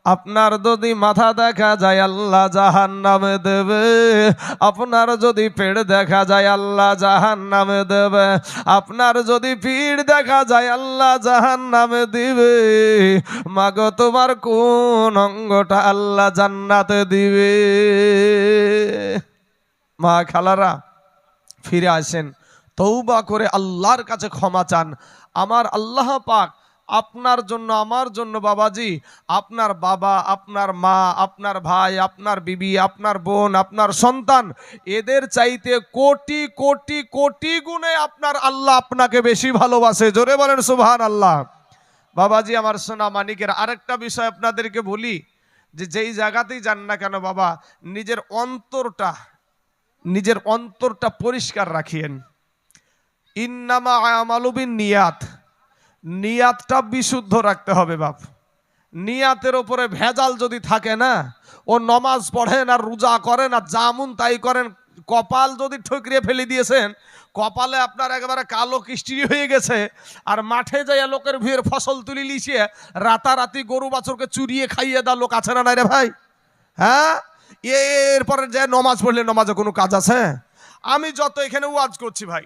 আপনার যদি মাথা দেখা যায় আল্লাহ জাহান্নামে দেবে, আপনার যদি পেট দেখা যায় আল্লাহ জাহান্নামে দেবে, আপনার যদি পিঠ দেখা যায় আল্লাহ জাহান্নামে দিবে। মাগো তোমার কোন অঙ্গটা আল্লাহ জান্নাতে দিবে? মা খালারা ফিরে আসেন, তওবা করে আল্লাহর কাছে ক্ষমা চান। আমার আল্লাহ পাক আপনার জন্য, আমার জন্য বাবাজি, আপনার বাবা, আপনার মা, আপনার ভাই, আপনার বিবি, আপনার বোন, আপনার সন্তান, এদের চাইতে কোটি কোটি কোটি গুণে আপনার আল্লাহ আপনাকে বেশি ভালোবাসে। জোরে বলেন সুবহানাল্লাহ। বাবাজি আমার সোনা মানিকের আরেকটা বিষয় আপনাদেরকে বলি, যে যেই জায়গাতেই যান না কেন বাবা, নিজের অন্তরটা পরিষ্কার রাখিয়েন। ইন্নামা আমালু বিন্নিয়াত, নিয়াতটা বিশুদ্ধ রাখতে হবে বাপ। নিয়াতের উপরে ভেজাল যদি থাকে না, ও নমাজ পড়েন আর রোজা করেন আর জামুন তাই করেন, কপাল যদি ঠুকরিয়ে ফেলে দিয়েছেন, কপালে আপনার একেবারে কালো কিস্টি হয়ে গেছে, আর মাঠে যাইয়া লোকের ভিড় ফসল তুলি লিছিয়ে রাতারাতি গরু বাছুরকে চুরিয়ে খাইয়ে দেওয়া লোক আছে না নাই রে ভাই? হ্যাঁ, এরপরে যে নমাজ পড়লে নমাজে কোনো কাজ আছে? আমি যত এখানে ওয়াজ করছি ভাই,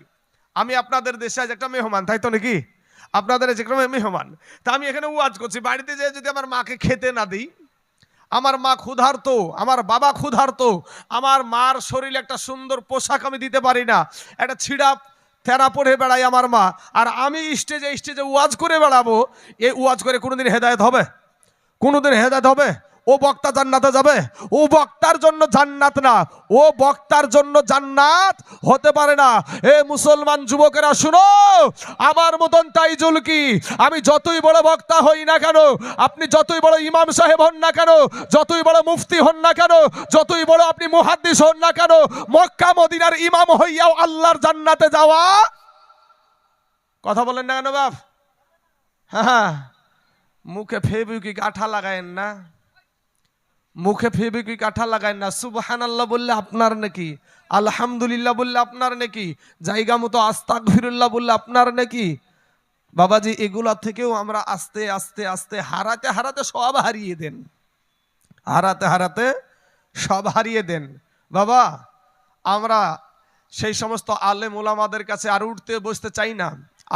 আমি আপনাদের দেশে আজ একটা মেহমান, তাই তো নাকি? আপনাদের যেরকম মেহমান, তা আমি এখানে ওয়াজ করছি, বাড়িতে যেয়ে যদি আমার মাকে খেতে না দিই, আমার মা ক্ষুধার্ত, আমার বাবা ক্ষুধার্ত, আমার মার শরীরে একটা সুন্দর পোশাক আমি দিতে পারি না, একটা ছিঁড়া তেরা পড়ে বেড়াই আমার মা, আর আমি স্টেজে ওয়াজ করে বেড়াবো, এই ওয়াজ করে কোনোদিন হেদায়েত হবে? কোনোদিন হেদায়েত হবে? ও বক্তা জান্নাতে যাবে? ও বক্তার জন্য জান্নাত না, ও বক্তার জন্য জান্নাত হতে পারে না। এ মুসলমান যুবকেরা শুনো, আমার মতন তাইজুল কি, আমি যতই বড় বক্তা হই না কেন, আপনি যতই বড় ইমাম সাহেব হন না কেন, যতই বড় মুফতি হন না কেন, যতই বড় আপনি মুহাদ্দিস হন না কেন, মক্কা মদিনার ইমাম হইয়াও আল্লাহর জান্নাতে যাওয়া, কথা বলেন না কেন বাপ? হ্যাঁ, মুখে ফেবিকুইক আঠা লাগায়েন না, মুখে ফেবিকুইক আঠা লাগায়েন না। সুবহানাল্লাহ বললে আপনার নাকি, আলহামদুলিল্লাহ বললে আপনার নাকি, জায়গা মতো আস্তাগফিরুল্লাহ বললে আপনার নাকি। বাবাজি এগুলা থেকেও আমরা আস্তে আস্তে আস্তে হারাতে হারাতে সব হারিয়ে দেন, হারাতে হারাতে সব হারিয়ে দেন। বাবা আমরা সেই সমস্ত আলেম ওলামাদের কাছে আর উঠতে বসতে চাই না,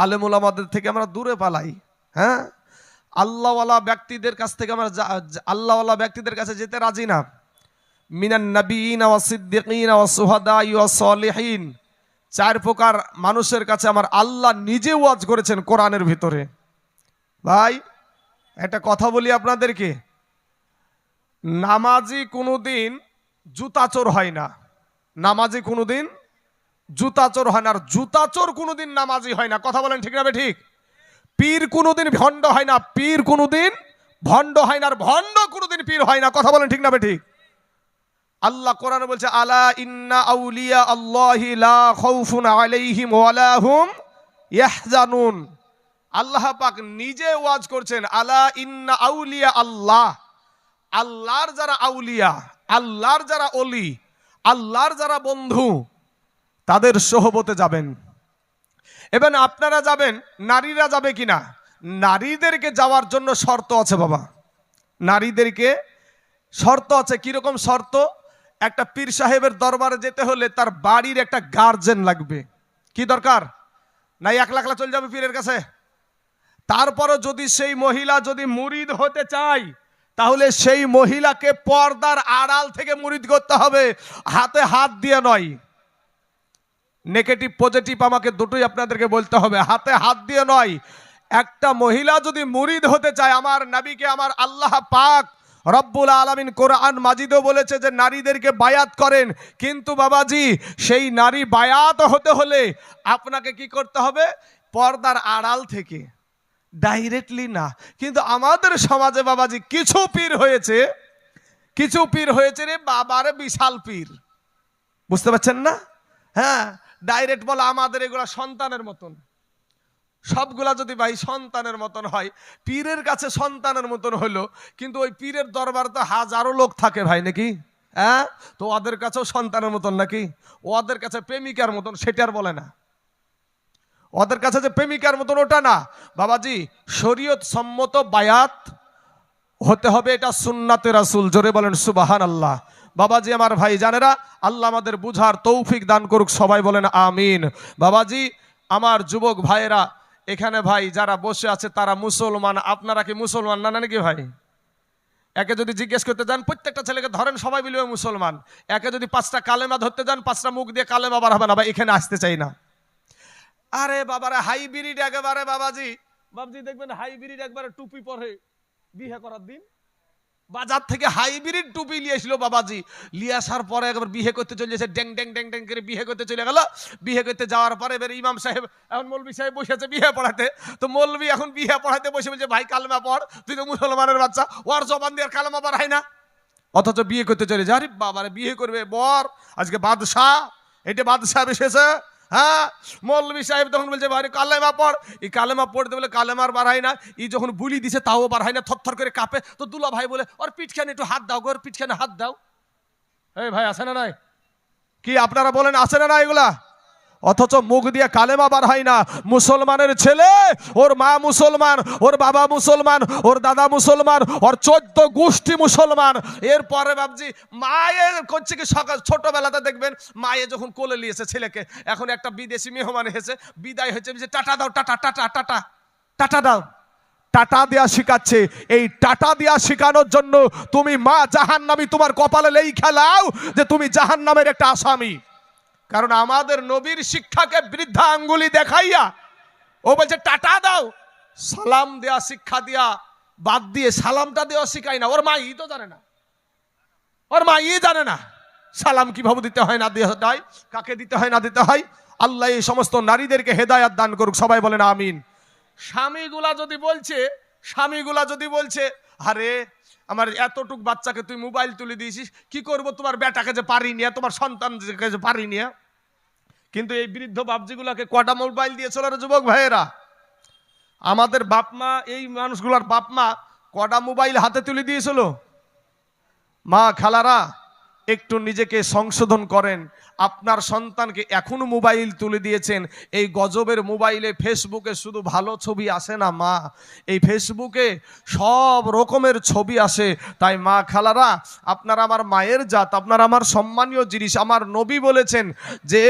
আলেম ওলামাদের থেকে আমরা দূরে পালাই। হ্যাঁ, আল্লাহওয়ালা ব্যক্তিদের কাছ থেকে আমরা আল্লাহওয়ালা ব্যক্তিদের কাছে যেতে রাজি না। মিনান নাবিয়িনা ওয়াস সিদ্দিকিনা ওয়াস শুহাদা ওয়াস সালিহিন, চার প্রকার মানুষের কাছে আমার আল্লাহ নিজে ওয়াজ করেছেন কোরআনের ভিতরে। ভাই একটা কথা বলি আপনাদেরকে, নামাজি কোনোদিন জুতাচোর হয় না, নামাজি কোনোদিন জুতাচোর হয় না, আর জুতাচোর কোনোদিন নামাজি হয় না। কথা বলেন ঠিক না ঠিক? পীর কোনোদিন ভণ্ড হয় না, পীর কোনোদিন ভণ্ড হয় না, আর ভণ্ড কোনোদিন পীর হয় না। কথা বলেন ঠিক না ঠিক? আল্লাহ কোরআনে বলছে, আলা ইন্না আউলিয়া আল্লাহি লা খাউফুন আলাইহিম ওয়ালা হুম ইয়াহজানুন। আল্লাহ পাক নিজে ওয়াজ করছেন, আলা ইন্না আউলিয়া আল্লাহ, আল্লাহর যারা আউলিয়া, আল্লাহর যারা ওলি, আল্লাহর যারা বন্ধু, তাদের সোহবতে যাবেন। এবার আপনারা যাবেন, নারীরা যাবে কিনা? নারীদেরকে যাওয়ার জন্য শর্ত আছে বাবা, নারীদেরকে শর্ত আছে। কিরকম শর্ত? একটা পীর সাহেবের দরবারে যেতে হলে তার বাড়ির একটা গার্জেন লাগবে। কি দরকার? নাই একলা একলা চলে যাবে পীরের কাছে? তারপরে যদি সেই মহিলা যদি মুরিদ হতে চায়, তাহলে সেই মহিলাকে পর্দার আড়াল থেকে মুরিদ করতে হবে, হাতে হাত দিয়ে নয়। নেগেটিভ পজিটিভ আমাকে দুটোই আপনাদেরকে বলতে হবে, হাতে হাত দিয়ে নয়। একটা মহিলা যদি মুরিদ হতে চায়, আমার নবীকে আমার আল্লাহ পাক রব্বুল আলামিন কোরআন মাজিদও বলেছে যে নারীদেরকে বায়াত করেন, কিন্তু বাবাজি সেই নারী বায়াত হতে হলে আপনাকে কি করতে হবে? পর্দার আড়াল থেকে, ডাইরেক্টলি না। কিন্তু আমাদের সমাজে বাবাজি কিছু পীর হয়েছে, কিছু পীর হয়েছে রে বাবারে বিশাল পীর, বুঝতে পারছেন না? হ্যাঁ, ডাইরেক্ট বলা আমাদের এগুলা সন্তানের মতন, সবগুলা যদি ভাই সন্তানের মতন হয়, পীরের কাছে সন্তানের মতন হলো, কিন্তু ওই পীরের দরবার তো হাজারো লোক থাকে ভাই নাকি? হ্যাঁ, তো ওদের কাছেও সন্তানের মতন নাকি? ওদের কাছে প্রেমিকার মতন, সেটার বলে না। ওদের কাছে যে প্রেমিকার মতন ওটা না বাবাজি, শরীয়ত সম্মত বায়াত হতে হবে এটা সুন্নাতে রাসূল। জোরে বলেন সুবহানাল্লাহ। বাবাজি আমার ভাই জানেরা, আল্লাহ আমাদের বুঝার তৌফিক দান করুক, সবাই বলেন আমিন। বাবাজি আমার যুবক ভাইয়েরা, এখানে ভাই যারা বসে আছে তারা মুসলমান, আপনারা কি মুসলমান না নাকি ভাই? একে যদি জিজ্ঞেস করতে যান, প্রত্যেকটা ছেলেকে ধরেন, সবাই বলবে মুসলমান। একে যদি 5টা কালেমা ধরতে যান, 5টা মুখ দিয়ে কালেমা বার হবে না ভাই, এখানে আসতে চাই না। আরে বাবারা হাইব্রিড একেবারে বাবাজি দেখবেন হাইব্রিড একবারে টুপি পরে বিয়ে করার দিন বাজার থেকে হাইব্রিড টুপি নিয়ে এসলো বাবাজি, নিয়ে আসার পরে একবার বিয়ে করতে চলে গেছে, ড্যাং ড্যাং ড্যাং ড্যাং করে বিয়ে করতে চলে গেল। বিয়ে করতে যাওয়ার পরে এবার ইমাম সাহেব, এখন মৌলবি সাহেব বসেছে বিয়ে পড়াতে, তো মৌলবি এখন বিয়ে পড়াতে বসে বলছে ভাই কালেমা পড়, তুই তো মুসলমানের বাচ্চা, ওর জবান দিয়ে কালেমা পড়ায় না, অথচ বিয়ে করতে চলে যায়। আরে বাবারে বিয়ে করবে বর, আজকে বাদশাহ, এটা বাদশাহ এসেছে। হ্যাঁ, মৌলবি সাহেব তখন বলছে ভাই কালেমা পড়, এই কালেমা পড়তে বলে কালেমার বাড়ায় না, এই যখন বুলি দিছে তাও বাড়ায় না, থরথর করে কাঁপে। তো দুলা ভাই বলে ওর পিঠখানে একটু হাত দাও, ওর পিঠখানে হাত দাও। এই ভাই আছে না নাই? কি আপনারা বলেন আছে না না এগুলা? অথচ মুখ দিয়ে কালেমা বার হয় না। মুসলমানের ছেলে, ওর মা মুসলমান, ওর বাবা মুসলমান, ওর দাদা মুসলমান, ওর 14 গোষ্ঠী মুসলমান। এরপরে ভাবছি মায়ের করছে কি, সকাল ছোটবেলাতে দেখবেন মায়ে যখন কোলে নিয়েছে ছেলেকে, এখন একটা বিদেশি মেহমান এসেছে, বিদায় হচ্ছে টাটা দাও, টাটা টাটা টাটা টাটা দাও, টাটা দেয়া শিখাচ্ছে। এই টাটা দেয়া শিখানোর জন্য তুমি মা জাহান্নামী, তোমার কপালে লেখা লাও যে তুমি জাহান্নামের একটা আসামি। কারণ আমাদের নবীর শিক্ষাকে বৃদ্ধা আঙ্গুলি দেখাইয়া ও বলছে টাটা দাও, সালাম দেয়া শিক্ষা দিয়া বাদ দিয়ে সালামটা দেওয়া শিখাই না। ওর মা ই তো জানে না, ওর মা ই জানে না সালাম কিভাবে দিতে হয় না দিতে হয়, কাকে দিতে হয় না দিতে হয়। আল্লাহ এই সমস্ত নারীদেরকে হেদায়াত দান করুক, সবাই বলেন আমিন। স্বামীগুলা যদি বলছে আরে আমার এতটুক বাচ্চাকে তুই মোবাইল তুলে দিয়েছিস, কি করবো, তোমার বেটাকে যে পারি নিয়ে, তোমার সন্তানকে যে পারি নিয়ে। কিন্তু এই বৃদ্ধ বাপজিগুলাকে কটা মোবাইল দিয়েছিল রে যুবক ভাইয়েরা? আমাদের বাপ মা, এই মানুষগুলার বাপ মা কটা মোবাইল হাতে তুলে দিয়েছিল? মা খালারা একটু নিজেকে সংশোধন করেন। আপনার সন্তানকে এখনো মোবাইল তুলে দিয়েছেন, এই গজবের মোবাইলে ফেসবুকে শুধু ভালো ছবি আসে না মা, এই ফেসবুকে সব রকমের ছবি আসে। তাই মা খালারা, আপনারা আমার মায়ের জাত, আপনারা আমার সম্মানীয় জিনিস। আমার নবী বলেছেন যে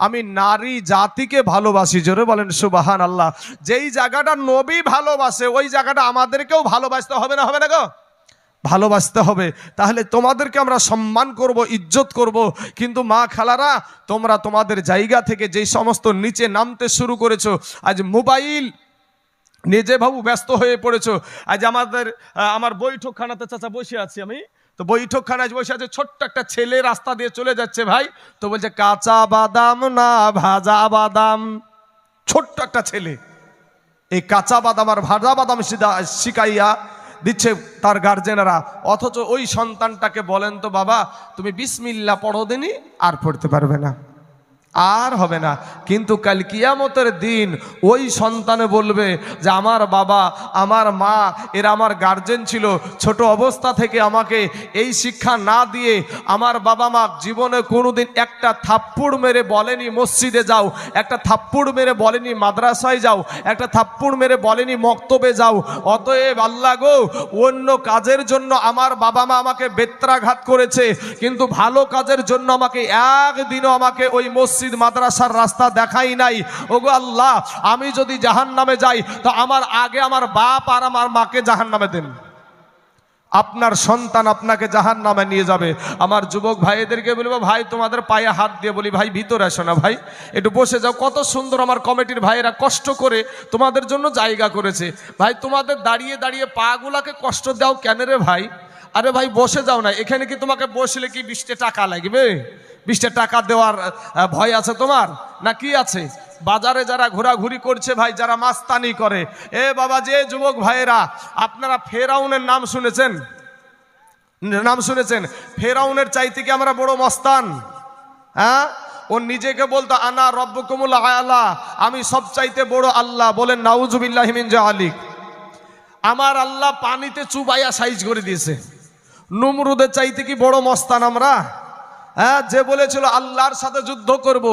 আমি নারী জাতিকে ভালোবাসি। জোরে বলেন সুবহানাল্লাহ। যেই জায়গাটা নবী ভালোবাসে ওই জায়গাটা আমাদেরকেও ভালোবাসতে হবে না, হবে না গো? ভালোবাসতে হবে। তাহলে তোমাদেরকে আমরা সম্মান করব, ইজ্জত করব। কিন্তু মা খালারা, তোমরা তোমাদের জায়গা থেকে যেই সমস্ত নিচে নামতে শুরু করেছো, আজ মোবাইল নিজে ভাবু ব্যস্ত হয়ে পড়েছো। আজ আমার বৈঠকখানাতে চাচা বসে আছি আমি, তো বৈঠকখানায় বসে আছে, ছোট্ট একটা ছেলে রাস্তা দিয়ে চলে যাচ্ছে ভাই, তো বলছে কাঁচা বাদাম না ভাজা বাদাম। ছোট্ট একটা ছেলে এই কাঁচা বাদাম আর ভাজা বাদাম শিখাইয়া দিচ্ছে তার গার্জেনেরা। অথচ ওই সন্তানটাকে বলেন তো বাবা তুমি বিসমিল্লাহ পড়ো দিনই, আর পড়তে পারবে না, আর হবে না। কিন্তু কাল কিয়ামতের দিন ওই সন্তানে বলবে যে আমার বাবা আমার মা এরা আমার গার্জেন ছিল, ছোট অবস্থা থেকে আমাকে এই শিক্ষা না দিয়ে আমার বাবা মা জীবনে কোনোদিন একটা থাপ্পড় মেরে বলেনি মসজিদে যাও, একটা থাপ্পড় মেরে বলেনি মাদ্রাসায় যাও, একটা থাপ্পড় মেরে বলেনি মক্তবে যাও। অতএব আল্লাহ গো, অন্য কাজের জন্য আমার বাবা মা আমাকে বেত্রাঘাত করেছে, কিন্তু ভালো কাজের জন্য আমাকে একদিনও আমাকে ওই মসজিদ মাদ্রাসার রাস্তা দেখাই নাই। ওগো আল্লাহ, আমি যদি জাহান্নামে যাই তো আমার আগে আমার বাপ আর আমার মাকে জাহান্নামে দেন। আপনার সন্তান আপনাকে জাহান্নামে নিয়ে যাবে। আমার যুবক ভাইদেরকে বলবো, ভাই তোমাদের পায়ে হাত দিয়ে বলি, ভাই ভিতরে আসো না, ভাই একটু বসে যাও। কত সুন্দর আমার কমিটির ভাইয়েরা কষ্ট করে তোমাদের জন্য জায়গা করেছে। ভাই তোমাদের দাঁড়িয়ে দাঁড়িয়ে পা গুলাকে কষ্ট দাও কেন রে ভাই? আরে ভাই বসে যাও না, এখানে কি তোমাকে বসলে কি 20 টাকা লাগবে? 20 টাকা দেওয়ার ভয় আছে তোমার না কি আছে? বাজারে যারা ঘোরাঘুরি করছে ভাই, যারা মাস্তানি করে, এ বাবা যে যুবক ভাইয়েরা, আপনারা ফেরাউনের নাম শুনেছেন? ফেরাউনের চাইতে কি আমরা বড় মস্তান? হ্যাঁ, ও নিজেকে বলতো আনা রব্বুকুমুল আলা, আমি সব চাইতে বড় আল্লাহ। বলেন নাউজুবিল্লাহি মিন যালিক। আমার আল্লাহ পানিতে চুবাইয়া সাইজ করে দিয়েছে। নমরুদের চাইতে কি বড় মস্তান আমরা? হ্যাঁ, যে বলেছিল আল্লাহর সাথে যুদ্ধ করব,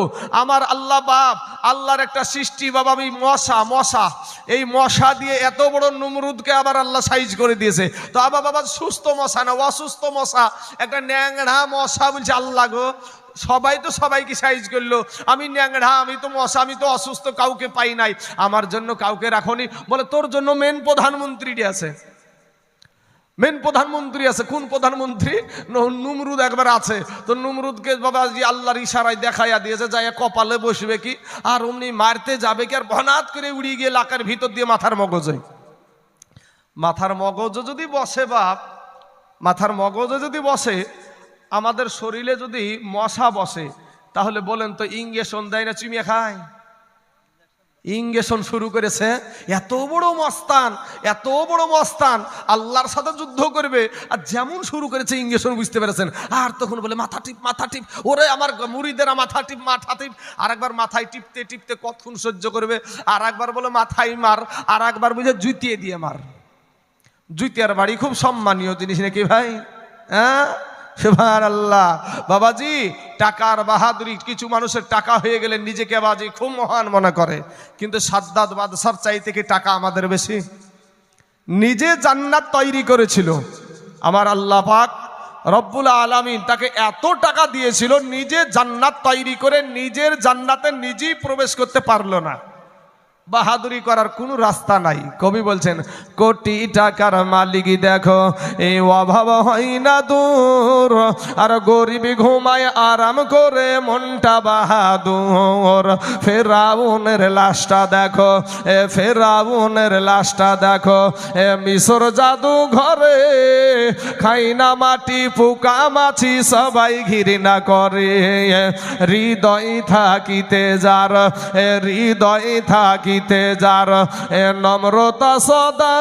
আমার আল্লাহ বাপ, আল্লাহর একটা সৃষ্টি বাবা, আমি মশা, এই মশা দিয়ে এত বড় নমরুদকে আবার আল্লাহ সাইজ করে দিয়েছে। তো আবার বাবা সুস্থ মশা না, অসুস্থ মশা, একটা ন্যাংড়া মশা, বলছে আল্লাহ গো, সবাই তো সবাইকে সাইজ করলো, আমি ন্যাংড়া, আমি তো মশা, আমি তো অসুস্থ, কাউকে পাই নাই, আমার জন্য কাউকে রাখনি। বলে তোর জন্য মেন প্রধানমন্ত্রীটি আছে, মেন প্রধানমন্ত্রী আছে। কোন প্রধানমন্ত্রী? নমরুদ একবার আছে। তো নমরুদকে বাবা জি আল্লাহর ইশারায় দেখাইয়া দিয়েছে, যাই কপালে বসবে কি, আর অমনি মারতে যাবে কি, আর ভনাত করে উড়িয়ে গিয়ে লাকার ভিতর দিয়ে মাথার মগজে যদি বসে বাপ, মাথার মগজে যদি বসে, আমাদের শরীরে যদি মশা বসে, তাহলে বলেন তো ইঞ্জেকশন দেয় না চুমিয়ে খায়? ইঞ্জেকশন শুরু করেছে। এত বড় মস্তান আল্লাহর সাথে যুদ্ধ করবে, আর যেমন শুরু করেছে ইঞ্জেকশন, বুঝতে পেরেছেন? আর তখন বলে মাথা টিপ, ওরে আমার মুরিদেরা মাথা টিপ। আর একবার মাথায় টিপতে টিপতে কতক্ষণ সহ্য করবে, আর একবার বলে মাথায় মার, আর একবার বুঝে জুতিয়ে দিয়ে মার। জুতিয়ার বাড়ি খুব সম্মানীয় জিনিস নাকি ভাই? হ্যাঁ, সুবহানাল্লাহ। বাবাজি, টাকার বাহাদুরি, কিছু মানুষের টাকা হয়ে গেলে নিজেকে বাবাজি খুব মহান মনে করে, কিন্তু সাদ্দাত বাদশার চাইতে কি টাকা আমাদের বেশি? নিজে জান্নাত তৈরি করেছিল আমার আল্লাহ পাক রব্বুল আলামিন, তাকে এত টাকা দিয়েছিল, নিজে জান্নাত তৈরি করে নিজের জান্নাতে নিজেই প্রবেশ করতে পারলো না। বাহাদুরি করার কোনো রাস্তা নাই। কবি বলছেন, কোটি টাকার মালিক দেখো এই অভাব হয় না দূর, আর গরিবী ঘুমায় আরাম করে মনটা বাহাদুর। ফেরাউনের লাশটা দেখো, ফেরাউনের লাশটা দেখো, মিশর জাদু ঘরে খাই না মাটি পোকা মাছি সবাই ঘৃণা করে। হৃদয় থাকিতে যার, হৃদয় থাকিতে যার, নম্রতা সদা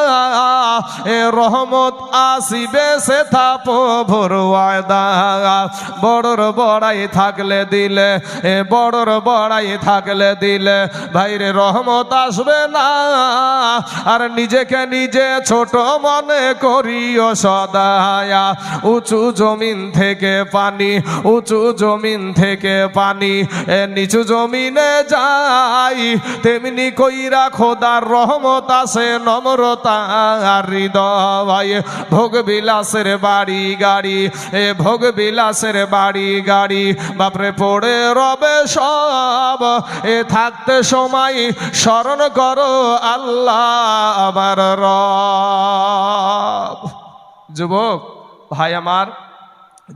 রহমত আসিবে সে থা প্রভুর ওয়াদা। বড়র বড়াই থাকলে দিলে, বড়র বড়াই থাকলে দিলে ভাইরে রহমত আসবে না, আর নিজেকে নিজে ছোট মনে করিও সদা। উঁচু জমিন থেকে পানি, উঁচু জমিন থেকে পানি নিচু জমিনে যাই, তেমনি কইরা খোদার রহমত আছে নম্রতা আর হৃদয়। ভোগ বিলাসের বাড়ি গাড়ি, ভোগ বিলাসের বাড়ি গাড়ি বাপরে পড়ে রবে সব, থাকতে সময় স্মরণ করো আল্লাহ আমার রব। যুবক ভাই আমার,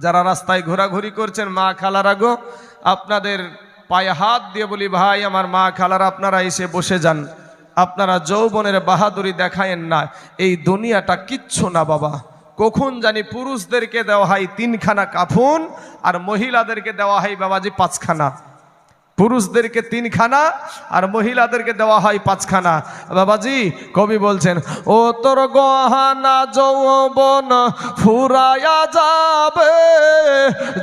যারা রাস্তায় ঘোরাঘুরি করছেন, মা খালারা গো, আপনাদের পায়ে হাত দিয়ে বলি, ভাই আমার, মা খালারা, আপনারা এসে বসে যান। আপনারা যৌবনের বাহাদুরি দেখায়েন না, এই দুনিয়াটা কিচ্ছু না বাবা। কখন জানি পুরুষদেরকে দেওয়া হয় 3খানা কাফন, আর মহিলাদেরকে দেওয়া হয় বাবাজি 5খানা। পুরুষদেরকে 3খানা আর মহিলাদেরকে দেওয়া হয় 5খানা। বাবাজি কবি বলছেন, ও তোর গহনা যৌবন ফুরায়া যাবে,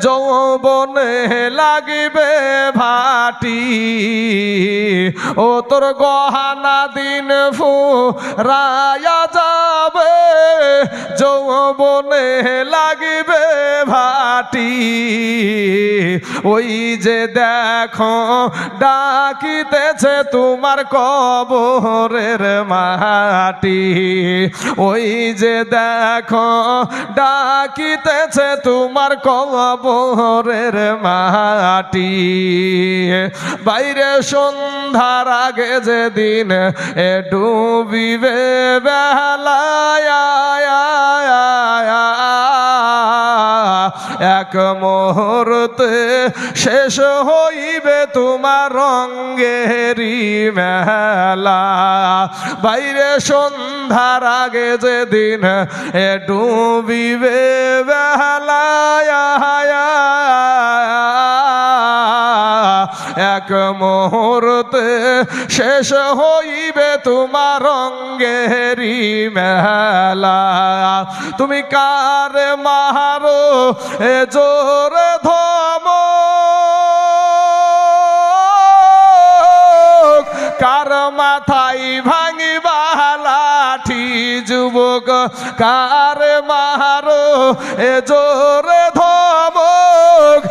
যৌবনে লাগিবে ভাটি। ও তোর গহনা দিন ফুরায়া যাবে, যৌবনে লাগিবে ভাটি। ওই যে দেখো ডাকিতেছে তোমার কবরের মাটি, ওই যে দেখো ডাকিতেছে তোমার কবরের মাটি। বাইরে সন্ধ্যার আগে যেদিন ডুবিবে বেলায়, এক মুহূর্তে শেষ হইবে তোমার রঙ্গেরি মেলা। বাইরে সন্ধ্যার আগে যেদিন ডুবিবে বেলায়, এক মুহূর্তে শেষ হইবে তোমার রঙ্গেরি মেলা। তুমি কার মারো এ জোর ধম, কার মাথায় ভাঙিবা লাঠি। যুবক কার মারো এ জোর ধমক,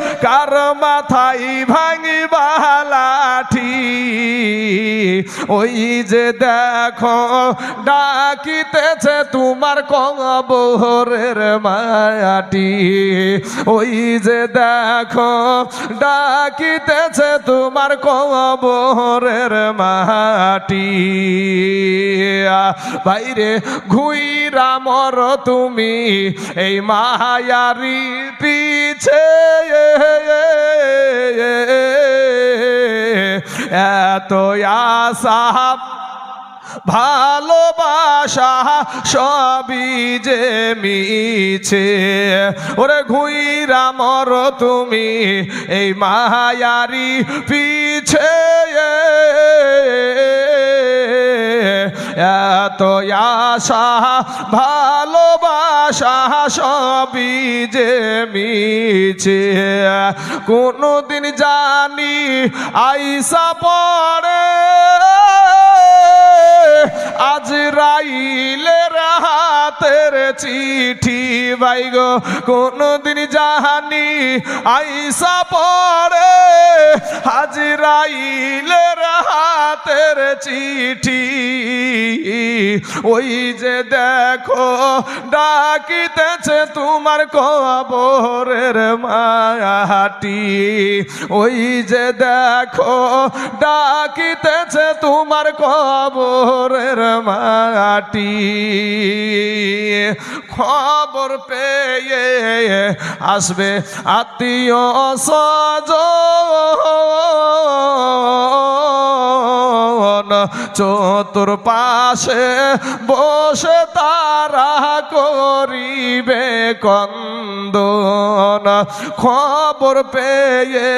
মাথায় ভাঙিবা লাঠি ওই যে দেখো ডাকিতেছে তোমার কবরের মাটি ওই যে দেখো ডাকিতেছে তোমার কবরের মাটি বাইরে ঘুইরা মর তুমি এই মায়ারি পিছে এত আশা ভালোবাসা সবই যে মিছে ওরে ঘুইরা মর তুমি এই মায়ারি পিছে এত আশা ভালোবাসা সবই যে মিছে কোনদিন জানি আইসা পড়ে আজরাইলের হাতের চিঠি বাইগো কোনদিন জানি আইসা পড়ে আজরাইলের হাতের চিঠি ওই যে দেখো ডাকিতেছে তোমার কবরের মাটি ওই যে দেখো ডাকিতেছে তোমার কবরের মাটি খবর পেয়ে আসবে আত্মীয় স্বজন চতুর্পাশে বসে তারা করিবে কন্দন খবর পেয়ে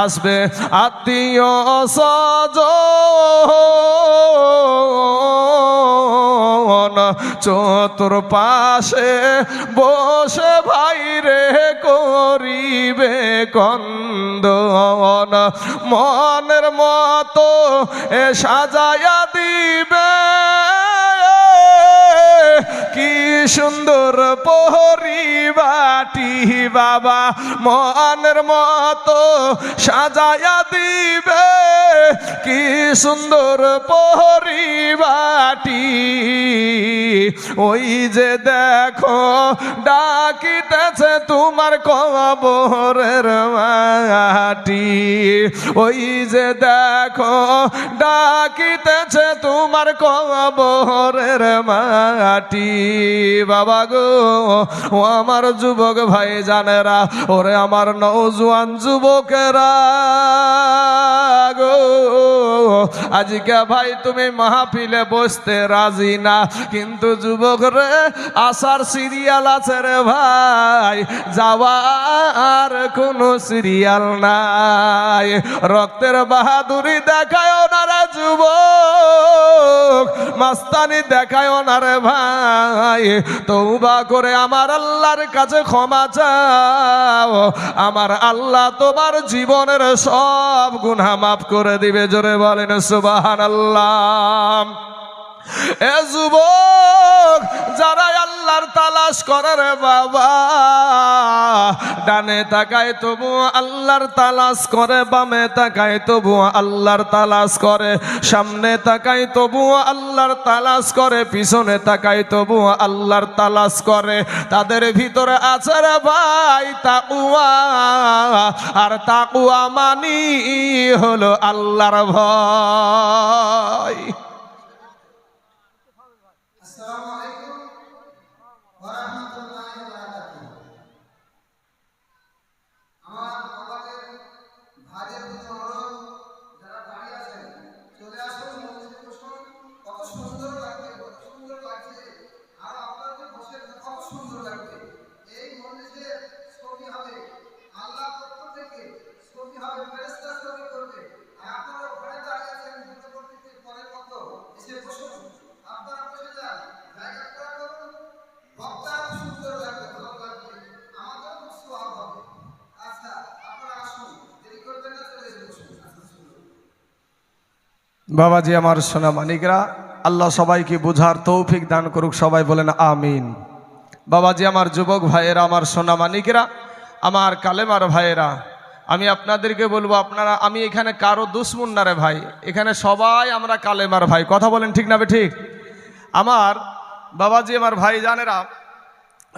আসবে আত্মীয় স্বজন চতুর্পাশে বসে ভাইরে করিবে কন্দন মনের মতো এ সাজায়া দিবে কি সুন্দর পরিবাটি বাবা মনের মতো সাজায়া দিবে কি সুন্দর পরিবাটি ওই যে দেখো ডাকিতেছে তোমার কবরের মাটি ওই যে দেখো ডাকিতেছে তোমার কবরের মাটি বাবা গো ও আমার যুবক ভাই জানেরা ওরে আমার নওজোয়ান যুবকেরা গো আজকে ভাই তুমি মাহফিলে বসতে রাজি না কিন্তু যুবক রে আসার সিরিয়াল আছে রে ভাই যাওয়ার কোনো সিরিয়াল নাই রক্তের বাহাদুরি দেখায় না রে যুবক মাস্তানি দেখায় না রে ভাই তওবা করে আমার আল্লাহর কাছে ক্ষমা চাও আমার আল্লাহ তোমার জীবনের সব গুনাহ মাফ করে দিবে জোরে বলেন সুবহানাল্লাহ এ যুবক যারা আল্লাহর তালাশ করে রে বাবা ডানে তাকায় তবু আল্লাহর তালাশ করে বামে তাকায় তবু আল্লাহর তালাশ করে সামনে তাকায় তবু আল্লাহর তালাশ করে পিছনে তাকায় তবু আল্লাহর তালাশ করে তাদের ভিতরে আছে রে ভাই তাকওয়া আর তাকওয়া মানি হলো আল্লাহর ভয় আসসালামু আলাইকুম ওয়া রাহমাতুল্লাহি ওয়া বারাকাতুহু আমার বাবাদের ভাইদের প্রতি অনুরোধ যারা দাঁড়িয়ে আছেন চলে আসুন মসজিদে বসুন কত সুন্দর লাগছে আর আপনাদের বসে কত সুন্দর লাগছে এই মসজিদের ছবি হবে আল্লাহ পক্ষ থেকে ছবি হবে ফেরেশতা ছবি করবে আর আপনারা ঘরে দাঁড়িয়ে আছেন পরবর্তীতে পরের মতো এসে বসুন আপনারা বসে যান জায়গা করে করুন বক্তা সুন্দর লাগবে ভালো লাগবে আমাদের খুব সওয়াব হবে আচ্ছা আপনারা আসুন দেরি করবেন না চলে এসে বসুন আচ্ছা শুনুন বাবাজি আমার সোনা মানিকরা আল্লাহ সবাইকে বুঝার তৌফিক দান করুক সবাই বলেন আমিন বাবাজি আমার যুবক ভাইয়েরা আমার সোনা মানিকরা আমার কালেমার ভাইয়েরা আমি আপনাদেরকে বলবো, আপনারা, আমি এখানে কারো দুশ্মন না রে ভাই, এখানে সবাই আমরা কালেমার ভাই। কথা বলেন ঠিক না ঠিক? আমার বাবাজি, আমার ভাই জানেরা,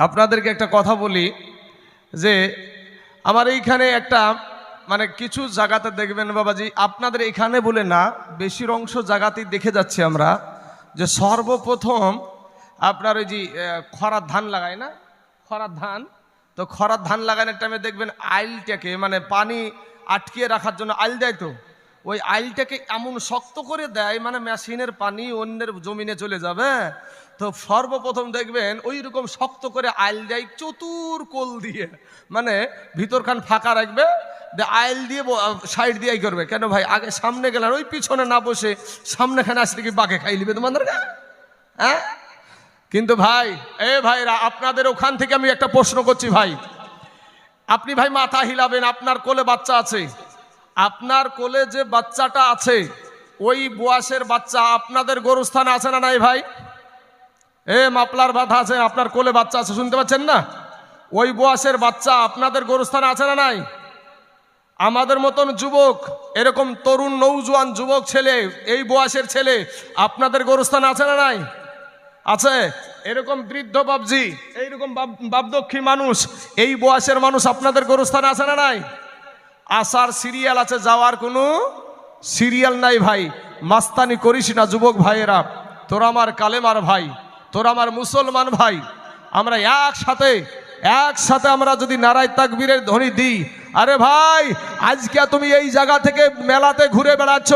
আপনাদেরকে একটা কথা বলি যে আমার এইখানে একটা মানে কিছু জায়গাতে দেখবেন বাবাজি, আপনাদের এখানে বলে না, বেশির অংশ জায়গাতেই দেখে যাচ্ছি আমরা যে সর্বপ্রথম আপনার ওই যে খরার ধান লাগায় না, খরার ধান, তো খরার ধান লাগানোর টাইমে দেখবেন আইলটাকে মানে পানি আটকিয়ে রাখার জন্য আইল দেয়, তো ওই আইলটাকে এমন শক্ত করে দেয় মানে মেশিনের পানি অন্যের জমিনে চলে যাবে। তো সর্বপ্রথম দেখবেন ওই রকম শক্ত করে আইল দেয় চতুর কোল দিয়ে, মানে ভিতরখান ফাঁকা রাখবে, আইল দিয়ে সাইড দিয়েই করবে। কেন ভাই, আগে সামনে গেলেন ওই পিছনে না বসে সামনেখানে আসলে কি বাঘে খাই নিবে তোমাদের? হ্যাঁ, কিন্তু ভাই, ভাইরা, আপনাদের ওখান থেকে আমি একটা প্রশ্ন করছি ভাই, আপনি ভাই মাথা হিলাবেন, আপনার কোলে বাচ্চা আছে, আপনার কোলে যে বাচ্চাটা আছে ওই বয়সের বাচ্চা আপনাদের গরুস্থানে আছে না নাই ভাই? মাপলার বাধা আছে, আপনার কোলে বাচ্চা আছে, শুনতে পাচ্ছেন না? ওই বয়সের বাচ্চা আপনাদের গরুস্থানে আছে না নাই? আমাদের মতন যুবক, এরকম তরুণ নৌজওয়ান যুবক ছেলে, এই বয়সের ছেলে আপনাদের গরুস্থানে আছে না নাই? আছে। এরকম বৃদ্ধ বাবজি, এইরকম বাপদক্ষী মানুষ, এই বয়সের মানুষ আপনাদের গরুস্থানে আছে না নাই? আসার সিরিয়াল আছে, যাওয়ার কোনো সিরিয়াল নাই ভাই। মাস্তানি করিস না যুবক ভাইয়েরা, তোরা আমার কালেমার ভাই, তোরা আমার মুসলমান ভাই। আমরা একসাথে আমরা যদি নারায়ে তাকবীরের ধ্বনি দিই, আরে ভাই, আজকে তুমি এই জায়গা থেকে মেলাতে ঘুরে বেড়াচ্ছ,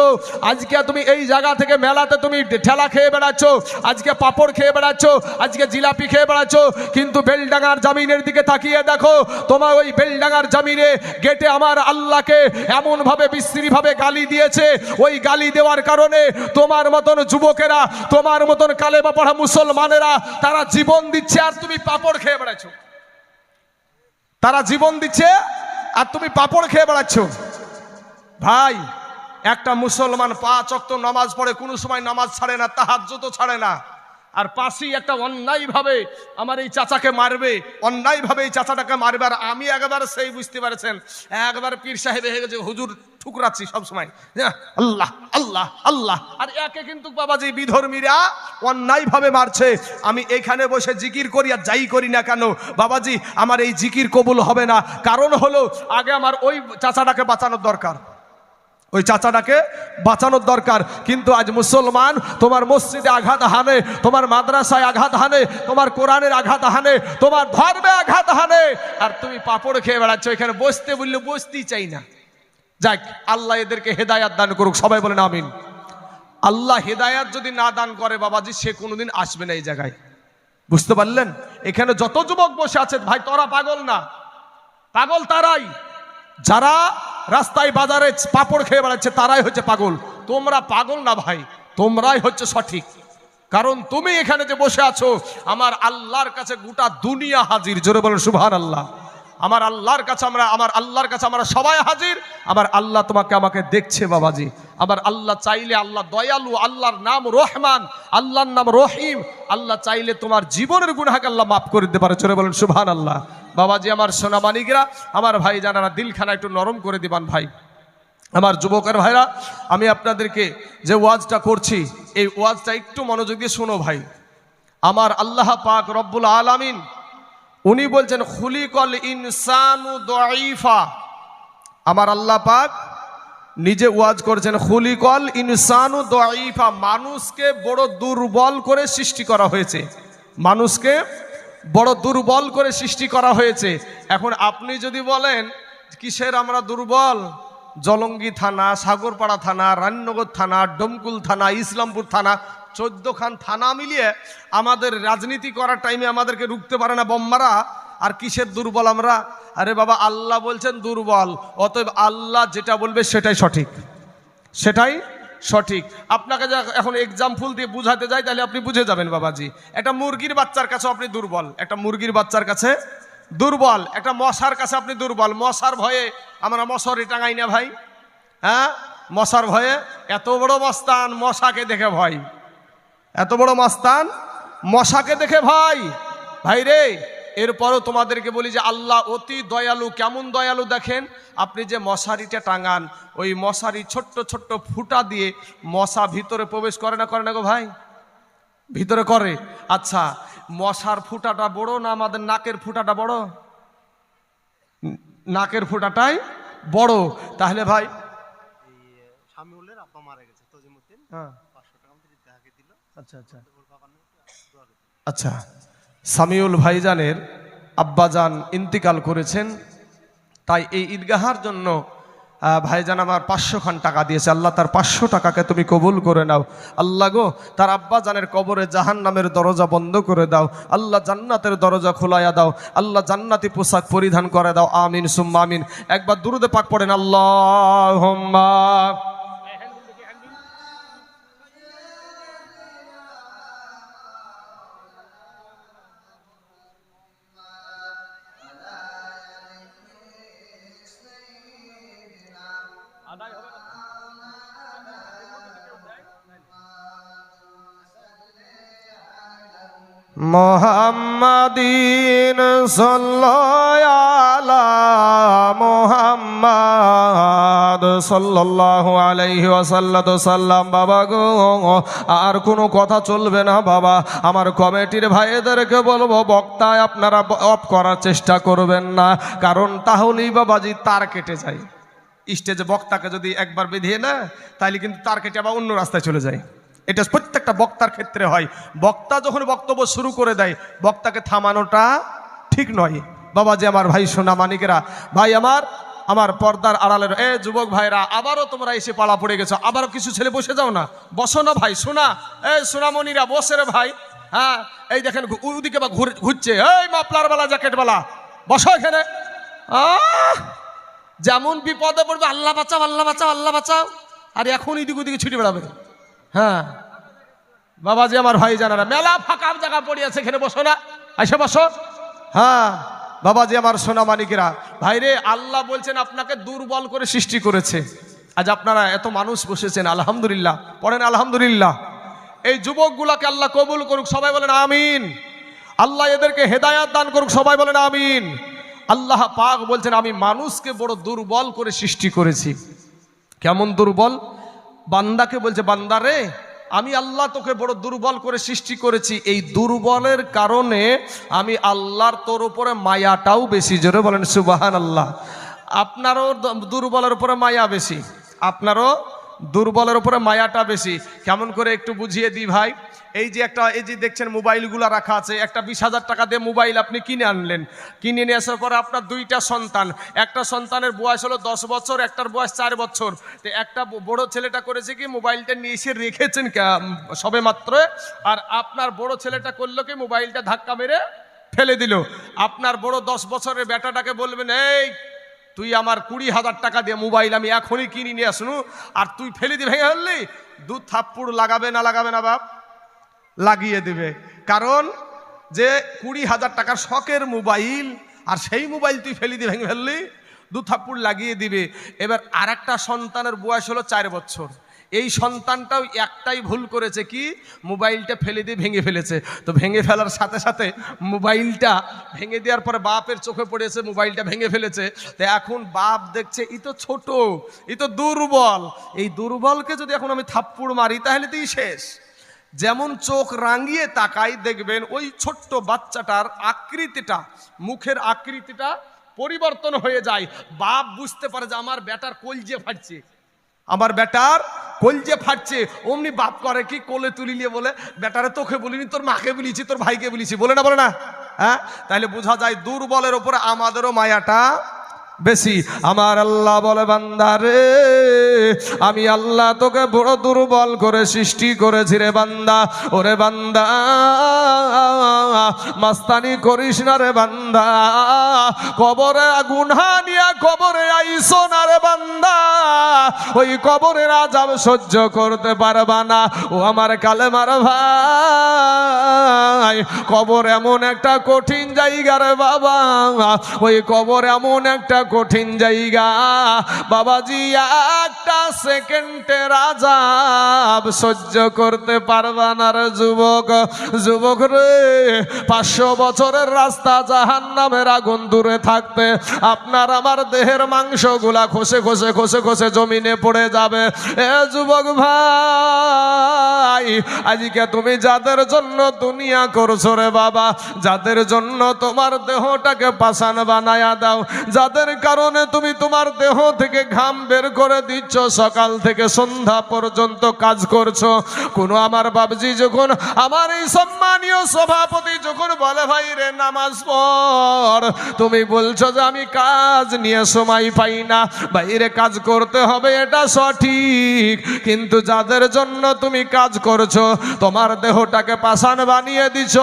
আজকে তুমি এই জায়গা থেকে মেলাতে তুমি ঠেলা খেয়ে বেড়াচ্ছ, আজকে পাপড় খেয়ে বেড়াচ্ছ, আজকে জিলাপি খেয়ে বেড়াচ্ছ, কিন্তু বেলডাঙ্গার জামিনের দিকে তাকিয়ে দেখো, তোমার ওই বেলডাঙ্গার জামিনে গেটে আমার আল্লাহকে এমনভাবে বিশ্রীভাবে গালি দিয়েছে, ওই গালি দেওয়ার কারণে তোমার মতন যুবকেরা, তোমার মতন কালেমা পড়া মুসলমানেরা তারা জীবন দিচ্ছে, আর তুমি পাপড় খেয়ে বেড়াচ্ছ। তারা জীবন দিচ্ছে আর তুমি পাপড় খেয়ে বেড়াচ্ছ। ভাই, একটা মুসলমান 5 ওয়াক্ত নামাজ পড়ে, কোনো সময় নামাজ ছাড়ে না, তাহাজ্জুদও ছাড়ে না, আর পাশেই একটা অন্যায়ভাবে আমার এই চাচাকে মারবে, অন্যায়ভাবে এই চাচাটাকে মারবে, আর আমি একবার সেই বুঝতে পারছেন, একবার পীর সাহেব হয়ে গেছে, হুজুর ঠুকরাচ্ছি সবসময়, আল্লাহ আল্লাহ আল্লাহ, আর একে কিন্তু বাবাজি বিধর্মীরা অন্যায়ভাবে মারছে। আমি এখানে বসে জিকির করি আর যাই করি না কেন বাবাজি, আমার এই জিকির কবুল হবে না। কারণ হলো, আগে আমার ওই চাচাটাকে বাঁচানোর দরকার, ওই চাচাটাকে বাঁচানোর দরকার। কিন্তু আজ মুসলমান তোমার মসজিদে আঘাত হানে, তোমার মাদ্রাসায় আঘাত হানে, তোমার কোরআনের আঘাত হানে, তোমার ধর্মে আঘাত হানে, আর তুমি পাপড় খেয়ে বেড়াচ্ছ। এখানে বসতে বললে বসতেই চাই না। যাক, আল্লাহ এদেরকে হেদায়াত দান করুক, সবাই বলেন আমিন। আল্লাহ হেদায়াত যদি না দান করে বাবাজি, সে কোনোদিন আসবে না এই জায়গায়। বুঝতে পারলেন? এখানে যত যুবক বসে আছে ভাই, তোরা পাগল না, পাগল তারাই যারা রাস্তায় বাজারে পাপড় খেয়ে বেড়াচ্ছে, তারাই হচ্ছে পাগল। তোমরা পাগল না ভাই, তোমরাই হচ্ছে সঠিক। কারণ তুমি এখানে যে বসে আছো, আমার আল্লাহর কাছে গোটা দুনিয়া হাজির। জোরে বলেন সুবহানাল্লাহ। আমার আল্লাহর কাছে আমরা সবাই হাজির। আমার আল্লাহ তোমাকে আমাকে দেখছে বাবাজি। আবার আল্লাহ চাইলে, আল্লাহ দয়ালু, আল্লাহর নাম রহমান, আল্লাহর নাম রহিম, আল্লাহ চাইলে তোমার জীবনের গুনাহকে আল্লাহ মাফ করে দিতে পারে। জোরে বলেন সুবহানাল্লাহ। বাবাজি, আমার সোনামানিকরা, আমার ভাই জানারা, দিলখানা একটু নরম করে দিবান ভাই। আমার যুবকের ভাইরা, আমি আপনাদেরকে যে ওয়াজটা করছি, এই ওয়াজটা একটু মনোযোগ দিয়ে শোনো ভাই। আমার আল্লাহ পাক রব্বুল আলামিন উনি বলছেন, খুলিকল ইনসানু দাঈফা। আমার আল্লাহ পাক নিজে ওয়াজ করেছেন, খুলিকল ইনসানু দাঈফা, মানুষকে বড় দুর্বল করে সৃষ্টি করা হয়েছে, মানুষকে বড় দুর্বল করে সৃষ্টি করা হয়েছে। এখন আপনি যদি বলেন কিসের আমরা দুর্বল, জলঙ্গি থানা, সাগরপাড়া থানা, রানীনগর থানা, ডোমকুল থানা, ইসলামপুর থানা, 14খান থানা মিলিয়ে আমাদের রাজনীতি করার টাইমে আমাদেরকে রুখতে পারে না বম্মারা। আর কিসের দুর্বল আমরা? আরে বাবা, আল্লাহ বলছেন দুর্বল, অতএব আল্লাহ যেটা বলবে সেটাই সঠিক, সেটাই সঠিক। আপনাকে এখন এক্সাম্পল দিয়ে বুঝাতে যাই, তাহলে আপনি বুঝে যাবেন বাবাজি। একটা মুরগির বাচ্চার কাছে আপনি দুর্বল, একটা মুরগির বাচ্চার কাছে দুর্বল, একটা মশার কাছে আপনি দুর্বল। মশার ভয়ে আমরা মশারি টাঙাই না ভাই, হ্যাঁ, মশার ভয়ে। এত বড় মস্তান মশাকে দেখে ভয়, এত বড় মস্তান মশাকে দেখে ভয়। ভাই রে, এরপরও তোমাদেরকে বলি যে আল্লাহ অতি দয়ালু। কেমন দয়ালু দেখেন, আপনি যে মশারিটা টাঙান, ওই মশারি ছোট্ট ছোট্ট ফুটা দিয়ে মশা ভিতরে প্রবেশ করে না গো ভাই? ভিতরে করে। আচ্ছা, মশার ফুটাটা বড় না আমাদের নাকের ফুটাটা বড়? নাকের ফুটাটাই বড়। তাহলে ভাই আচ্ছা, সামিউল ভাইজানের আব্বাজান ইন্তিকাল করেছেন, তাই এই ঈদগাহার জন্য ভাইজান আমার 500 খান টাকা দিয়েছে। আল্লাহ তার 500 টাকাকে তুমি কবুল করে নাও। আল্লাহ গো, তার আব্বাজানের কবরে জাহান্নামের দরজা বন্ধ করে দাও। আল্লাহ জান্নাতের দরজা খোলাইয়া দাও। আল্লাহ জান্নাতি পোশাক পরিধান করে দাও। আমিন সুম্মা আমিন। একবার দুরুদে পাক পড়েন, আল্লাহুম্মা। মোহাম্মদিন সাল্লাল্লাহু মোহাম্মদ সাল্লাল্লাহু আলাইহি ওয়াসাল্লাম। বাবা গো, আর কোনো কথা চলবে না বাবা। আমার কমিটির ভাইদেরকে বলবো, বক্তায় আপনারা অফ করার চেষ্টা করবেন না, কারণ তাহলেই বাবাজি তার কেটে যায়। স্টেজে বক্তাকে যদি একবার বেঁধিয়ে না, তাহলে কিন্তু তার কেটে আবার অন্য রাস্তায় চলে যায়। এটা প্রত্যেকটা বক্তার ক্ষেত্রে হয়। বক্তা যখন বক্তব্য শুরু করে দেয়, বক্তাকে থামানোটা ঠিক নয়। বাবাজি আমার ভাই সোনা মানিকেরা, ভাই আমার পর্দার আড়ালের যুবক ভাইরা, আবারও তোমরা এসে পালা পড়ে গেছো। আবারও কিছু ছেলে বসে যাও না, বসো না ভাই। সোনা সোনামণিরা বসে রে ভাই। হ্যাঁ, এই দেখেন ওদিকে বা ঘুরছে, এই মাফলারওয়ালা জ্যাকেটওয়ালা, বসো এখানে। যেমন বিপদে পড়বে, আল্লাহ বাঁচাও আল্লাহ বাঁচাও আল্লাহ বাঁচাও, আর এখন এদিক ওদিকে ছুটে বেড়াবে। হ্যাঁ বাবাজি আমার ভাই জানারা, মেলা ফাঁকা জায়গা পড়ে আছে, এখানে বসো না, এসে বসো। হ্যাঁ বাবাজি আমার সোনা মানিকেরা, ভাইরে আল্লাহ বলছেন আপনাকে দুর্বল করে সৃষ্টি করেছে। আজ আপনারা এত মানুষ বসেছেন, আলহামদুলিল্লাহ পড়েন আলহামদুলিল্লাহ। এই যুবকগুলাকে আল্লাহ কবুল করুক, সবাই বলেন আমিন। আল্লাহ এদেরকে হেদায়াত দান করুক, সবাই বলেন আমিন। আল্লাহ পাক বলছেন আমি মানুষকে বড় দুর্বল করে সৃষ্টি করেছি। কেমন দুর্বল? বান্দাকে বলছে, বান্দা রে আমি আল্লাহ তোকে বড় দুর্বল করে সৃষ্টি করেছি। এই দুর্বলের কারণে আমি আল্লাহর তোর উপরে মায়াটাও বেশি। জোরে বলেন সুবহানাল্লাহ। আপনারও দুর্বলের উপরে মায়া বেশি, আপনারও দুর্বলের উপরে মায়াটা বেশি। কেমন করে একটু বুঝিয়ে দিই ভাই। এই যে দেখছেন মোবাইলগুলো রাখা আছে, একটা 20,000 টাকা দিয়ে মোবাইল আপনি কিনে আনলেন। কিনে নিয়ে আসার পরে আপনার 2টা সন্তান, একটা সন্তানের বয়স হলো 10 বছর, একটার বয়স 4 বছর। তো একটা বড় ছেলেটা করেছে কি, মোবাইলটা নিয়ে এসে রেখেছেন সবে মাত্র, আর আপনার বড় ছেলেটা করলো কি, মোবাইলটা ধাক্কা মেরে ফেলে দিল। আপনার বড় 10 বছরের বেটাটাকে বলবেন, এই তুই আমার 20,000 টাকা দিয়ে মোবাইল আমি এখনই কিনে নিয়ে আসনু, আর তুই ফেলে দিয়ে ভেঙে ফেললি, 2 থাপ্পড় লাগাবে না লাগাবে না বাপ? লাগিয়ে দিবে। কারণ যে 20,000 টাকার শখের মোবাইল, আর সেই মোবাইল তুই ফেলে দিয়ে ভেঙে ফেললি, 2 থাপ্পড় লাগিয়ে দিবে। এবার আর একটা সন্তানের বয়স হলো 4 বছর। এই সন্তানটাও একটাই ভুল করেছে, কি, মোবাইলটা ফেলে দিয়ে ভেঙে ফেলেছে। তো ভেঙে ফেলার সাথে সাথে মোবাইলটা ভেঙে দেওয়ার পরে বাপের চোখে পড়েছে, মোবাইলটা ভেঙে ফেলেছে। তো এখন বাপ দেখছে ই তো ছোট, ই তো দুর্বল, এই দুর্বলকে যদি এখন আমি থাপ্পড় মারি তাহলে তুই শেষ। যেমন চোখ রাঙিয়ে তাকাই দেখবেন ওই ছোট্ট বাচ্চাটার আকৃতিটা, মুখের আকৃতিটা পরিবর্তন হয়ে যায়। বাপ বুঝতে পারে যে আমার বেটার কলজে ফাটছে, আমার বেটার কলজে ফাটছে। অমনি বাপ করে কি, কোলে তুলি নিয়ে বলে, বেটারে তোকে বলিনি, তোর মাকে বলেছি, তোর ভাইকে বলেছি, বলে না বলে না? হ্যাঁ, তাহলে বোঝা যায় দুর্বলের উপরে আমাদেরও মায়াটা বেশি। আমার আল্লাহ বলে, বান্দা রে আমি আল্লাহ তোকে বড় দুর্বল করে সৃষ্টি করেছি রে বান্দা। ওরে বান্দা মাস্তানি করিস না রে বান্দা, কবরে গুনাহ নিয়ে কবরে আইসো না রে বান্দা, ওই কবরের আযাব সহ্য করতে পারবা না। ও আমার কালেমার ভাই, কবর এমন একটা কঠিন জায়গা রে বাবা, ওই কবর এমন একটা কঠিন জায়গা বাবাজি, একটা সেকেন্ডের আযাব সহ্য করতে পারবা না রে যুবক। যুবক রে, 500 বছরের রাস্তা জাহান্নামের আগুন দূরে থাকতে আপনার আমার দেহের মাংসগুলা খসে খসে খসে খসে জমিনে পড়ে যাবে। এ যুবক ভাই, আজকে তুমি যাদের জন্য দুনিয়া করছো রে বাবা, যাদের জন্য তোমার দেহটাকে পাষাণ বানায়া দাও, যাদের কারণে তুমি তোমার দেহ থেকে ঘাম বের করে দিচ্ছ, সকাল থেকে সন্ধ্যা পর্যন্ত কাজ করছো, কোনো আমার বাবজি যখন, আমার এই সম্মানীয় সভাপতি যখন বলে ভাই রে নামাজ পড়, তুমি বলছো যে আমি কাজ নিয়ে সময় পাই না। বাইরে কাজ করতে হবে, এটা সঠিক, কিন্তু যাদের জন্য তুমি কাজ করছো, তোমার দেহটাকে পাষাণ বানিয়ে দিছ,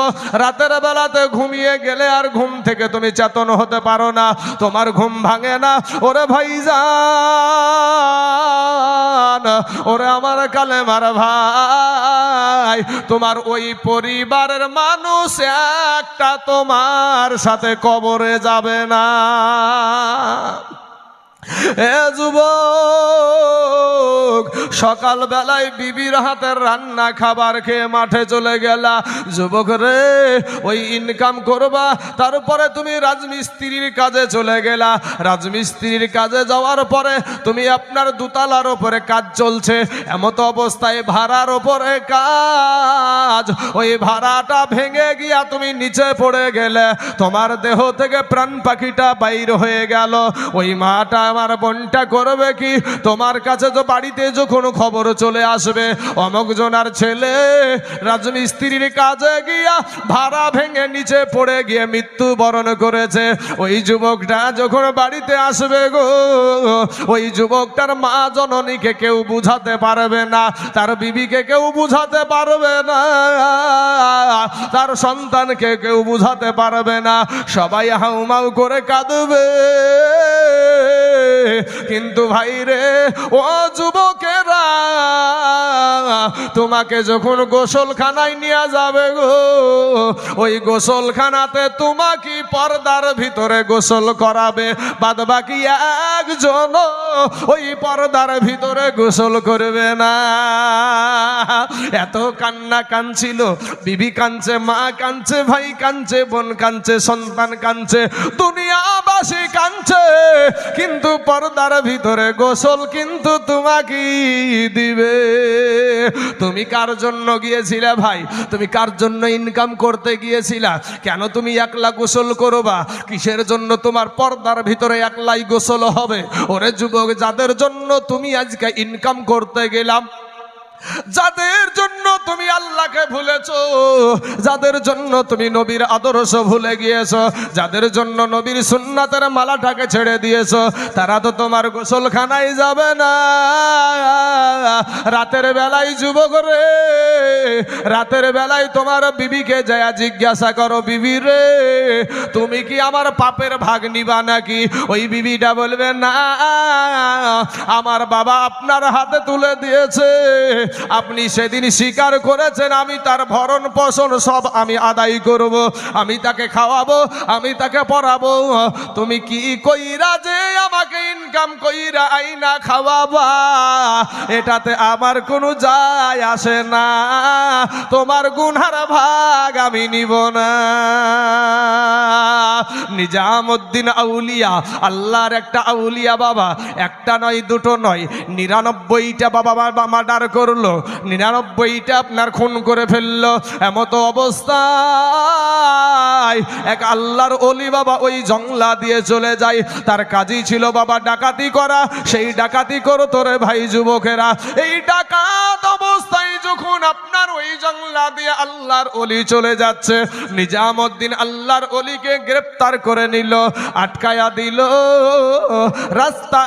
রাতের বেলাতে ঘুমিয়ে গেলে আর ঘুম থেকে তুমি চেতন হতে পারো না, তোমার ঘুম ভাঙে না। ওরে ভাইজান, ওরে আমার কালেমার ভাই, তোমার ওই পরিবারের মানুষ একটা তোমার সাথে কবরে যাবে না। এ যুবক, সকাল বেলায় বিবির হাতের রান্না খাবার খেয়ে মাঠে চলে গেলা। যুবক রে, ওই ইনকাম করবা, তারপরে তুমি রাজমিস্ত্রির কাজে চলে গেলা। রাজমিস্ত্রির কাজে যাওয়ার পরে তুমি আপনার দোতলার ওপরে কাজ চলছে, এমত অবস্থায় ভাড়ার ওপরে কাজ, ওই ভাড়াটা ভেঙে গিয়া তুমি নিচে পড়ে গেলে, তোমার দেহ থেকে প্রাণ পাখিটা বাইর হয়ে গেল। ওই মাটা আমার বোনটা করবে কি? তোমার কাছে তো বাড়িতে যখন খবর চলে আসবে অমুক জনার ছেলে রাজমিস্ত্রির কাজে গিয়া ভাড়া ভেঙে নিচে পড়ে গিয়ে মৃত্যুবরণ করেছে, ওই যুবকটা যখন বাড়িতে আসবে গো, ওই যুবকটার মা জননীকে কেউ বুঝাতে পারবে না, তার বিবিকে কেউ বুঝাতে পারবে না, তার সন্তানকে কেউ বুঝাতে পারবে না, সবাই হাউমাউ করে কাঁদবে। কিন্তু ভাই রে, ও যুবকেরা, তোমাকে যখন গোসলখানায় নিয়ে যাবে গো, ওই গোসলখানাতে তোমাকে পর্দার ভিতরে গোসল করাবে, বাদ বাকি একজন ওই পর্দার ভিতরে গোসল করবে না। এত কান্না কাঁদছিল, বিবি কাঁদছে, মা কাঁদছে, ভাই কাঁদছে, বোন কাঁদছে, সন্তান কাঁদছে, দুনিয়াবাসী কাঁদছে, কিন্তু পর্দার ভিতরে গোসল কিন্তু তোমাকে দিবে। তুমি কার জন্য গিয়েছিলে ভাই? তুমি কার জন্য ইনকাম করতে গিয়েছিলা? কেন তুমি একলা গোসল করবা? কিসের জন্য তোমার পর্দার ভিতরে একলাই গোসল হবে? ওরে যুবক, যাদের জন্য তুমি আজকে ইনকাম করতে গেলাম, যাদের জন্য তুমি আল্লাহকে ভুলেছো, যাদের জন্য তুমি নবীর আদর্শ ভুলে গিয়েছো, যাদের জন্য নবীর সুন্নাতের মালাটাকে ছেড়ে দিয়েছো, তারা তো তোমার গোসলখানায় যাবে না। রাতের বেলায় যুবক রে, রাতের বেলায় তোমার বিবিকে যায় জিজ্ঞাসা করো, বিবি রে তুমি কি আমার পাপের ভাগ নিবা নাকি? ওই বিবিটা বলবে না, আমার বাবা আপনার হাতে তুলে দিয়েছে, আপনি সেদিন স্বীকার করেছেন, আমি তার ভরণ পোষণ সব আমি আদায় করব, আমি তাকে খাওয়াবো, আমি তাকে পড়াবো। তুমি কি কইরা যে আমাকে ইনকাম কইরা আইনা খাওয়াবা, এটাতে আমার কোনো যায় আসে না, তোমার গুনার ভাগ আমি নিব না। নিজামুদ্দিন আউলিয়া, আল্লাহর একটা আউলিয়া বাবা, একটা নয় দুটো নয়, 99টা বাবা মার্ডার করলো, 99টা আপনার খুন করে ফেললো। এমত অবস্থায় এক আল্লাহর ওলি বাবা ওই জংলা দিয়ে চলে যায়, তার কাজই ছিল বাবা ডাকাতি করা, সেই ডাকাতি করতো রে ভাই যুবকেরা। এই ডাকাত অবস্থায় যখন আপনার ওই জংলা দিয়ে আল্লাহর ওলি চলে যাচ্ছে, নিজামুদ্দিন আল্লাহর ওলিকে গ্রেফতার করে নিল, আটকায়া দিল, রাস্তা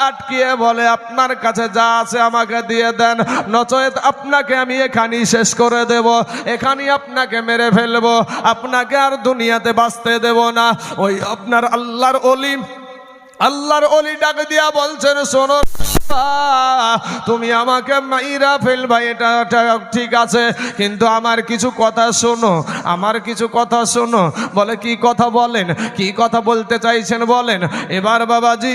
আটকিয়ে বলে আপনার কাছে যা আছে আমাকে দিয়ে দেন, নচেত আপনাকে আমি এখানেই শেষ করে দেব, এখানেই আপনাকে মেরে ফেলবো, আপনাকে আর দুনিয়াতে বাঁচতে দেব না। ওই আপনার আল্লাহর ওলি ডাক দিয়া বলছেন, শোনো তুমি আমাকে মাইরা ফেলবা, এটা ঠিক আছে, কিন্তু আমার কিছু কথা শোনো, আমার কিছু কথা শোনো। বলে কি কথা বলেন, কি কথা বলতে চাইছেন বলেন। এবার বাবাজি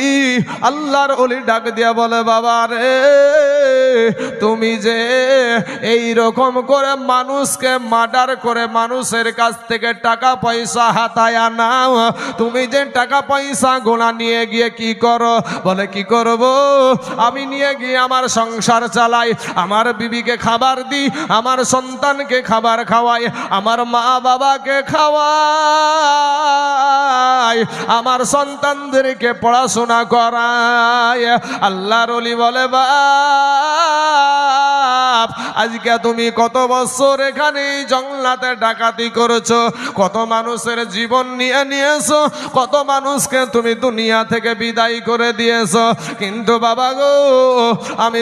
আল্লাহর ওলি ডাক দিয়া বলে, বাবা রে, তুমি যে এই রকম করে মানুষকে মার্ডার করে মানুষের কাছ থেকে টাকা পয়সা হাতায়া নাও, তুমি যে টাকা পয়সা গোনা নিয়ে গিয়ে কি করো? বলে কি করব? আমি নিয়ে গিয়ে আমার সংসার চালাই, আমার বিবিকে খাবার দিই, আমার সন্তানকে খাবার খাওয়াই, আমার মা বাবাকে খাওয়াই, আমার সন্তানদেরকে পড়াশোনা করাই। আল্লাহর ওলি বলে, বাপ আজকে তুমি কত বছর এখানে জঙ্গলাতে ডাকাতি করেছো, কত মানুষের জীবন নিয়ে নিয়েছো, কত মানুষকে তুমি দুনিয়া থেকে বিদায় করে দিয়েছো, কিন্তু বাবা গো আমি